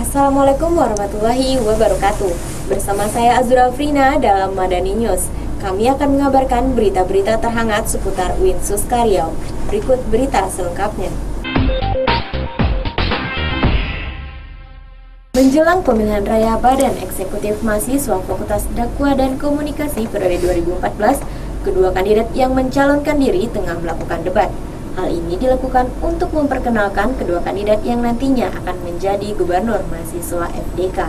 Assalamualaikum warahmatullahi wabarakatuh. Bersama saya Azura Frina dalam Madani News. Kami akan mengabarkan berita-berita terhangat seputar Winsuska Riau. Berikut berita selengkapnya. Menjelang pemilihan raya Badan Eksekutif Mahasiswa Fakultas Dakwah dan Komunikasi periode 2014, kedua kandidat yang mencalonkan diri tengah melakukan debat. Hal ini dilakukan untuk memperkenalkan kedua kandidat yang nantinya akan menjadi gubernur mahasiswa FDK.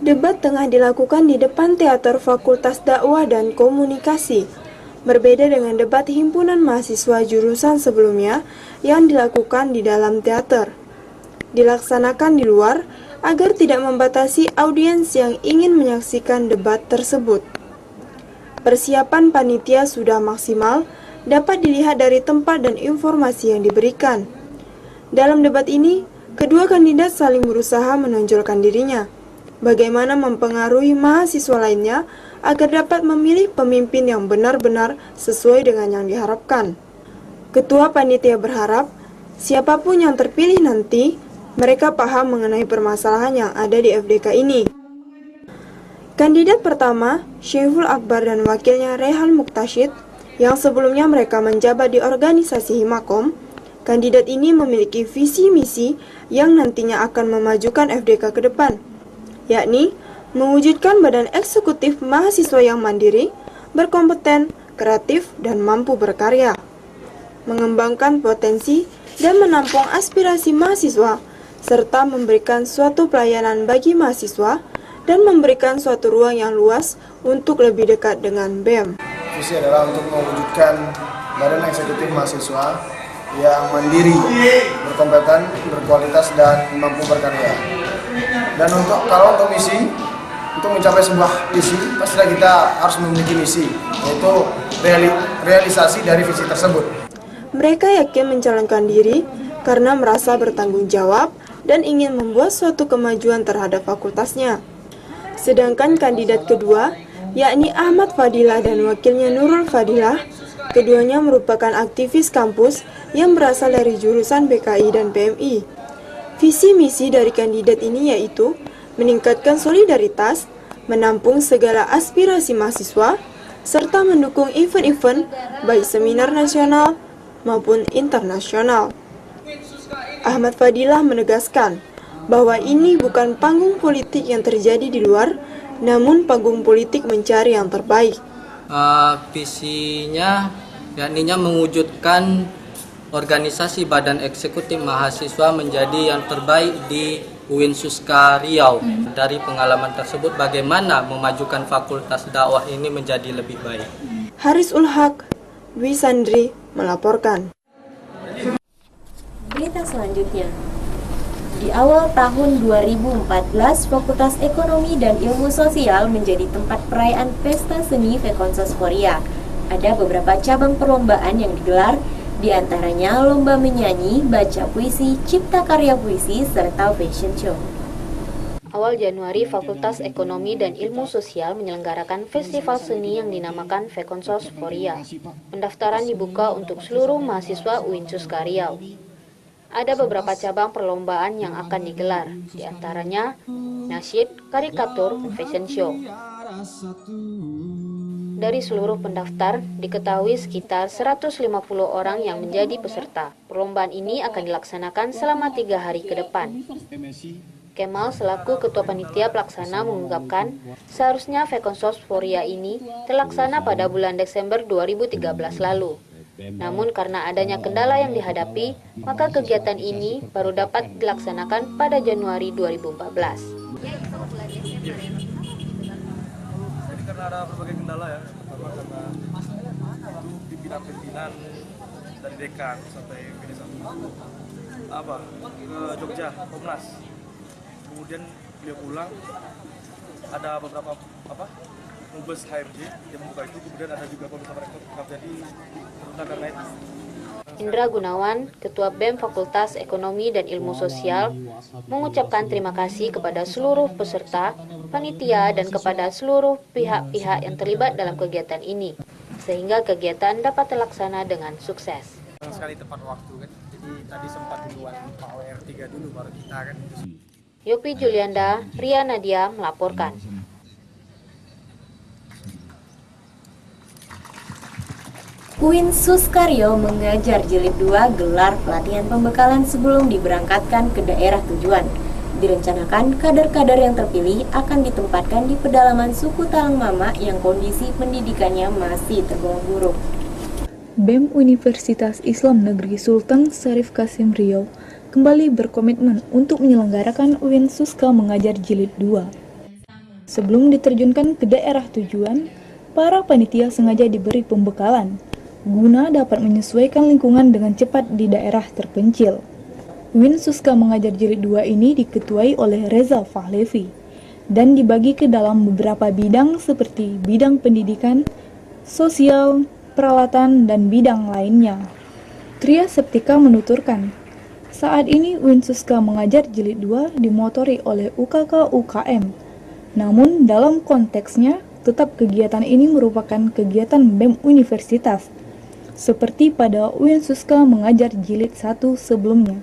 Debat tengah dilakukan di depan Teater Fakultas Dakwah dan Komunikasi. Berbeda dengan debat himpunan mahasiswa jurusan sebelumnya yang dilakukan di dalam teater. Dilaksanakan di luar agar tidak membatasi audiens yang ingin menyaksikan debat tersebut. Persiapan panitia sudah maksimal, dapat dilihat dari tempat dan informasi yang diberikan. Dalam debat ini, kedua kandidat saling berusaha menonjolkan dirinya, bagaimana mempengaruhi mahasiswa lainnya agar dapat memilih pemimpin yang benar-benar sesuai dengan yang diharapkan. Ketua panitia berharap, siapapun yang terpilih nanti, mereka paham mengenai permasalahan yang ada di FDK ini. Kandidat pertama, Syaiful Akbar dan wakilnya Rehan Muktashid, yang sebelumnya mereka menjabat di organisasi Himakom, kandidat ini memiliki visi misi yang nantinya akan memajukan FDK ke depan, yakni mewujudkan badan eksekutif mahasiswa yang mandiri, berkompeten, kreatif, dan mampu berkarya, mengembangkan potensi dan menampung aspirasi mahasiswa, serta memberikan suatu pelayanan bagi mahasiswa dan memberikan suatu ruang yang luas untuk lebih dekat dengan BEM. Visi adalah untuk mewujudkan badan eksekutif mahasiswa yang mandiri, berkompeten, berkualitas, dan mampu berkarya. Dan kalau untuk misi, untuk mencapai sebuah visi, pastilah kita harus memiliki misi, yaitu realisasi dari visi tersebut. Mereka yakin mencalonkan diri karena merasa bertanggung jawab dan ingin membuat suatu kemajuan terhadap fakultasnya. Sedangkan kandidat kedua, yakni Ahmad Fadilah dan wakilnya Nurul Fadilah, keduanya merupakan aktivis kampus yang berasal dari jurusan BKI dan PMI. Visi misi dari kandidat ini yaitu meningkatkan solidaritas, menampung segala aspirasi mahasiswa, serta mendukung event-event baik seminar nasional maupun internasional. Ahmad Fadilah menegaskan bahwa ini bukan panggung politik yang terjadi di luar, namun panggung politik mencari yang terbaik. Visinya yakninya mewujudkan organisasi badan eksekutif mahasiswa menjadi yang terbaik di Winsuska Riau. Dari pengalaman tersebut, bagaimana memajukan fakultas dakwah ini menjadi lebih baik. Haris Ulhaq, Dwi Sandri melaporkan. Berita selanjutnya. Di awal tahun 2014, Fakultas Ekonomi dan Ilmu Sosial menjadi tempat perayaan pesta seni Fekonsosporia. Ada beberapa cabang perlombaan yang digelar, di antaranya lomba menyanyi, baca puisi, cipta karya puisi, serta fashion show. Awal Januari, Fakultas Ekonomi dan Ilmu Sosial menyelenggarakan festival seni yang dinamakan Fekonsosporia. Pendaftaran dibuka untuk seluruh mahasiswa Winsuska Riau. Ada beberapa cabang perlombaan yang akan digelar, di antaranya nasyid, karikatur, fashion show. Dari seluruh pendaftar, diketahui sekitar 150 orang yang menjadi peserta. Perlombaan ini akan dilaksanakan selama 3 hari ke depan. Kemal selaku Ketua Panitia Pelaksana mengungkapkan, seharusnya Fekonsosporia ini terlaksana pada bulan Desember 2013 lalu. Namun karena adanya kendala yang dihadapi, maka kegiatan ini baru dapat dilaksanakan pada Januari 2014. Jadi karena ada berbagai kendala ya, pertama karena pimpinan dari dekan sampai finish ke Jogja, Komnas. Kemudian beliau pulang, ada beberapa Mubes HMJ yang membuka itu, kemudian ada juga pemerintah rektor, jadi terutama karena itu. Indra Gunawan, Ketua BEM Fakultas Ekonomi dan Ilmu Sosial, mengucapkan terima kasih kepada seluruh peserta, panitia, dan kepada seluruh pihak-pihak yang terlibat dalam kegiatan ini, sehingga kegiatan dapat terlaksana dengan sukses. Sekali tepat waktu kan, jadi tadi sempat duluan Pak WR3 dulu baru kita kan. Yopi Julianda, Ria Nadia melaporkan. UIN Suskaryo mengajar jilid 2 gelar pelatihan pembekalan sebelum diberangkatkan ke daerah tujuan. Direncanakan kader-kader yang terpilih akan ditempatkan di pedalaman suku Talang Mama yang kondisi pendidikannya masih tergolong buruk. BEM Universitas Islam Negeri Sultan Syarif Kasim Riau kembali berkomitmen untuk menyelenggarakan UIN Suska mengajar jilid 2. Sebelum diterjunkan ke daerah tujuan, para panitia sengaja diberi pembekalan guna dapat menyesuaikan lingkungan dengan cepat di daerah terpencil. UIN Suska mengajar jilid 2 ini diketuai oleh Reza Fahlevi dan dibagi ke dalam beberapa bidang seperti bidang pendidikan, sosial, peralatan, dan bidang lainnya. Tria Septika menuturkan, saat ini UIN Suska mengajar jilid 2 dimotori oleh UKK UKM. Namun dalam konteksnya, tetap kegiatan ini merupakan kegiatan BEM Universitas, seperti pada UIN Suska mengajar jilid 1 sebelumnya.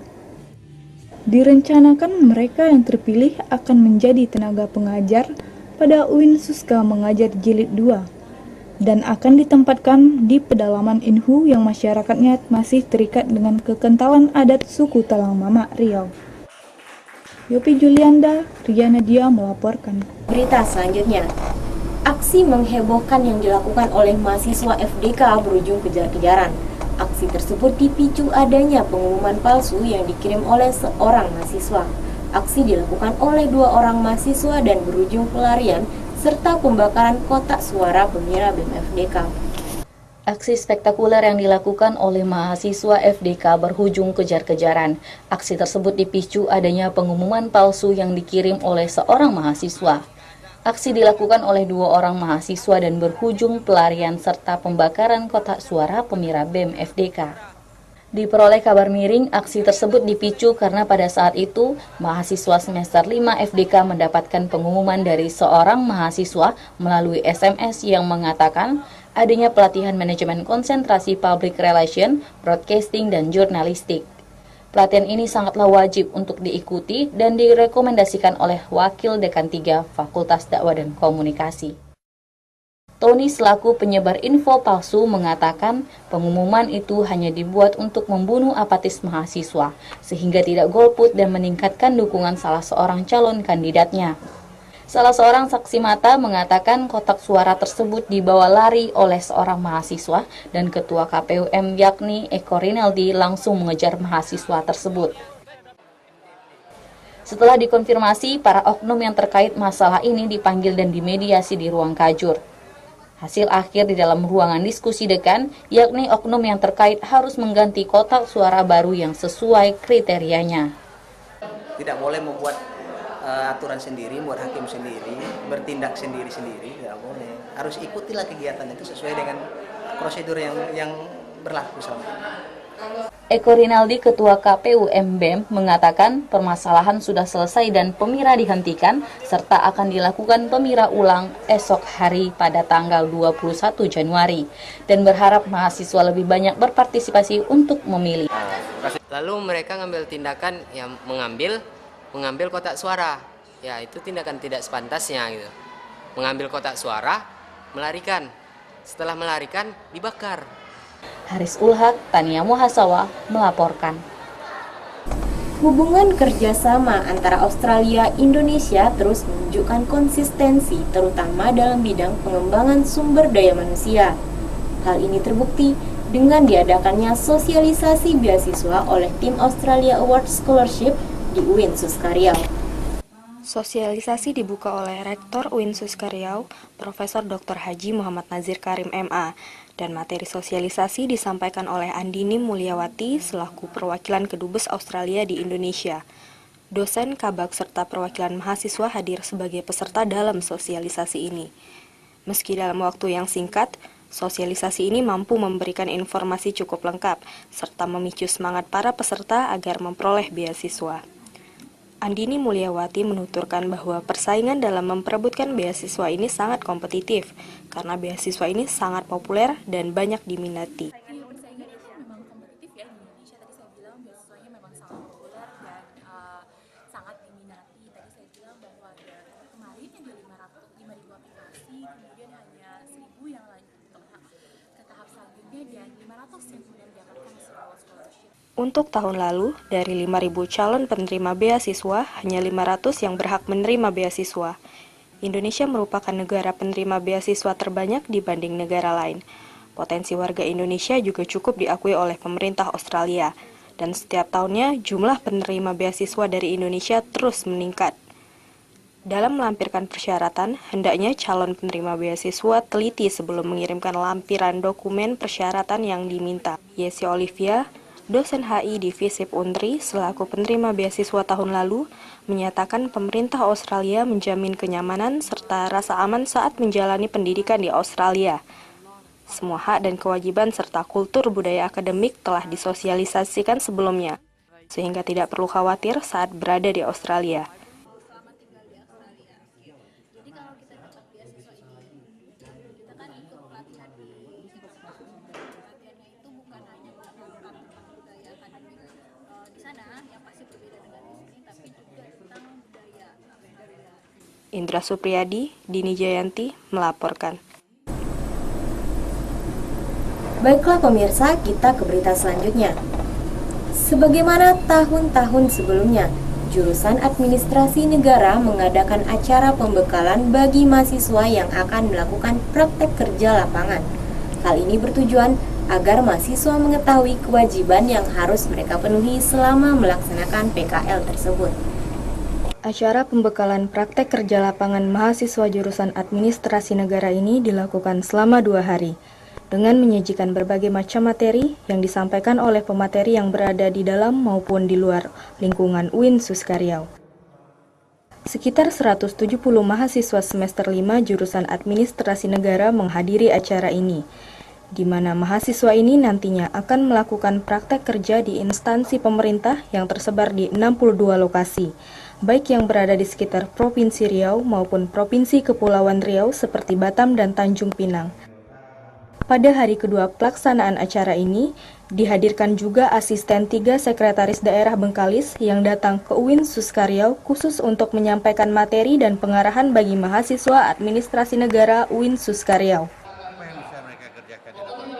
Direncanakan mereka yang terpilih akan menjadi tenaga pengajar pada UIN Suska mengajar jilid 2 dan akan ditempatkan di pedalaman Inhu yang masyarakatnya masih terikat dengan kekentalan adat suku Talang Mama Riau. Yopi Julianda, Ria Nadia melaporkan. Berita selanjutnya, aksi menghebohkan yang dilakukan oleh mahasiswa FDK berujung kejar-kejaran. Aksi tersebut dipicu adanya pengumuman palsu yang dikirim oleh seorang mahasiswa. Aksi dilakukan oleh 2 orang mahasiswa dan berujung pelarian serta pembakaran kotak suara pemira BEM FDK. Aksi spektakuler yang dilakukan oleh mahasiswa FDK berujung kejar-kejaran. Aksi tersebut dipicu adanya pengumuman palsu yang dikirim oleh seorang mahasiswa. Aksi dilakukan oleh 2 orang mahasiswa dan berujung pelarian serta pembakaran kotak suara pemira BEM FDK. Diperoleh kabar miring, aksi tersebut dipicu karena pada saat itu mahasiswa semester 5 FDK mendapatkan pengumuman dari seorang mahasiswa melalui SMS yang mengatakan adanya pelatihan manajemen konsentrasi public relation, broadcasting, dan jurnalistik. Pelatihan ini sangatlah wajib untuk diikuti dan direkomendasikan oleh Wakil Dekan 3 Fakultas Dakwah dan Komunikasi. Tony selaku penyebar info palsu mengatakan pengumuman itu hanya dibuat untuk membunuh apatis mahasiswa, sehingga tidak golput dan meningkatkan dukungan salah seorang calon kandidatnya. Salah seorang saksi mata mengatakan kotak suara tersebut dibawa lari oleh seorang mahasiswa dan ketua KPUM yakni Eko Rinaldi langsung mengejar mahasiswa tersebut. Setelah dikonfirmasi, para oknum yang terkait masalah ini dipanggil dan dimediasi di ruang kajur. Hasil akhir di dalam ruangan diskusi dekan, yakni oknum yang terkait harus mengganti kotak suara baru yang sesuai kriterianya. Tidak boleh membuat aturan sendiri, membuat hakim sendiri, bertindak sendiri-sendiri, tidak boleh. Harus ikutilah kegiatan itu sesuai dengan prosedur yang berlaku selama ini. Eko Rinaldi, Ketua KPU BEM, mengatakan permasalahan sudah selesai dan pemira dihentikan, serta akan dilakukan pemira ulang esok hari pada tanggal 21 Januari, dan berharap mahasiswa lebih banyak berpartisipasi untuk memilih. Lalu mereka ngambil tindakan yang mengambil kotak suara, ya itu tindakan tidak sepantasnya gitu. Mengambil kotak suara, melarikan, setelah melarikan dibakar. Haris Ulhak, Tania Muhasawa melaporkan. Hubungan kerjasama antara Australia dan Indonesia terus menunjukkan konsistensi, terutama dalam bidang pengembangan sumber daya manusia. Hal ini terbukti dengan diadakannya sosialisasi beasiswa oleh tim Australia Award Scholarship di UIN Suska Riau. Sosialisasi dibuka oleh Rektor UIN Suska Riau, Profesor Dr. Haji Muhammad Nazir Karim MA, dan materi sosialisasi disampaikan oleh Andini Mulyawati selaku perwakilan Kedubes Australia di Indonesia. Dosen, kabag, serta perwakilan mahasiswa hadir sebagai peserta dalam sosialisasi ini. Meski dalam waktu yang singkat, sosialisasi ini mampu memberikan informasi cukup lengkap, serta memicu semangat para peserta agar memperoleh beasiswa. Andini Mulyawati menuturkan bahwa persaingan dalam memperebutkan beasiswa ini sangat kompetitif, karena beasiswa ini sangat populer dan banyak diminati. Memang kompetitif ya di Indonesia, tadi saya bilang beasiswanya memang sangat populer dan sangat diminati. yang kemudian mendapatkan scholarship. Untuk tahun lalu, dari 5.000 calon penerima beasiswa, hanya 500 yang berhak menerima beasiswa. Indonesia merupakan negara penerima beasiswa terbanyak dibanding negara lain. Potensi warga Indonesia juga cukup diakui oleh pemerintah Australia, dan setiap tahunnya jumlah penerima beasiswa dari Indonesia terus meningkat. Dalam melampirkan persyaratan, hendaknya calon penerima beasiswa teliti sebelum mengirimkan lampiran dokumen persyaratan yang diminta. Yesi Olivia, dosen HI di FISIP Untri selaku penerima beasiswa tahun lalu, menyatakan pemerintah Australia menjamin kenyamanan serta rasa aman saat menjalani pendidikan di Australia. Semua hak dan kewajiban serta kultur budaya akademik telah disosialisasikan sebelumnya, sehingga tidak perlu khawatir saat berada di Australia. Jadi kalau kita dapat beasiswa ini, kita kan ikut pelatihan di pelatihannya itu bukan hanya tentang budaya akademik di sana yang pasti berbeda dengan di sini, tapi juga tentang budaya. Indra Supriyadi, Dini Jayanti melaporkan. Baiklah pemirsa, kita ke berita selanjutnya. Sebagaimana tahun-tahun sebelumnya, jurusan Administrasi Negara mengadakan acara pembekalan bagi mahasiswa yang akan melakukan praktek kerja lapangan. Hal ini bertujuan agar mahasiswa mengetahui kewajiban yang harus mereka penuhi selama melaksanakan PKL tersebut. Acara pembekalan praktek kerja lapangan mahasiswa jurusan Administrasi Negara ini dilakukan selama 2 hari. Dengan menyajikan berbagai macam materi yang disampaikan oleh pemateri yang berada di dalam maupun di luar lingkungan UIN Suska Riau. Sekitar 170 mahasiswa semester 5 jurusan Administrasi Negara menghadiri acara ini, di mana mahasiswa ini nantinya akan melakukan praktek kerja di instansi pemerintah yang tersebar di 62 lokasi, baik yang berada di sekitar Provinsi Riau maupun Provinsi Kepulauan Riau seperti Batam dan Tanjung Pinang. Pada hari kedua pelaksanaan acara ini, dihadirkan juga asisten 3 sekretaris daerah Bengkalis yang datang ke UIN Suska Riau khusus untuk menyampaikan materi dan pengarahan bagi mahasiswa Administrasi Negara UIN Suska Riau. Apa yang bisa mereka kerjakan di lapangan?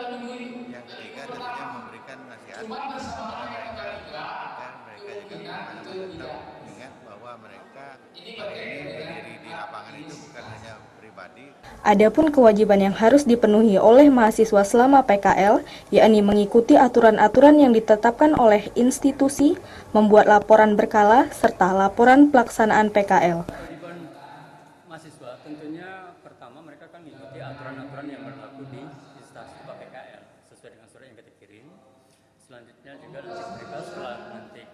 Yang ketiga tentunya memberikan nasihat kepada mereka agar mereka juga tetap ingat bahwa mereka hari ini berdiri di lapangan itu bukan hanya pribadi. Adapun kewajiban yang harus dipenuhi oleh mahasiswa selama PKL, yakni mengikuti aturan-aturan yang ditetapkan oleh institusi, membuat laporan berkala, serta laporan pelaksanaan PKL. Kewajiban mahasiswa tentunya pertama mereka kan mengikuti aturan-aturan yang berlaku di instansi PKL sesuai dengan surat yang kita kirim. Selanjutnya juga nanti mereka setelah nanti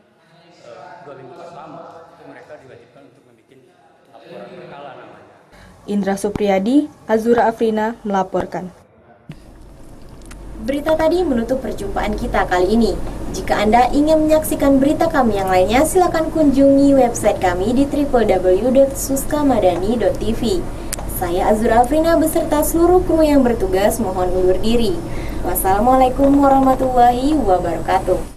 2 minggu pertama itu mereka diwajibkan untuk membuat laporan berkala namanya. Indra Supriyadi, Azura Afrina melaporkan. Berita tadi menutup perjumpaan kita kali ini. Jika Anda ingin menyaksikan berita kami yang lainnya, silakan kunjungi website kami di www.suskamadani.tv. Saya Azura Afrina beserta seluruh kru yang bertugas mohon undur diri. Wassalamualaikum warahmatullahi wabarakatuh.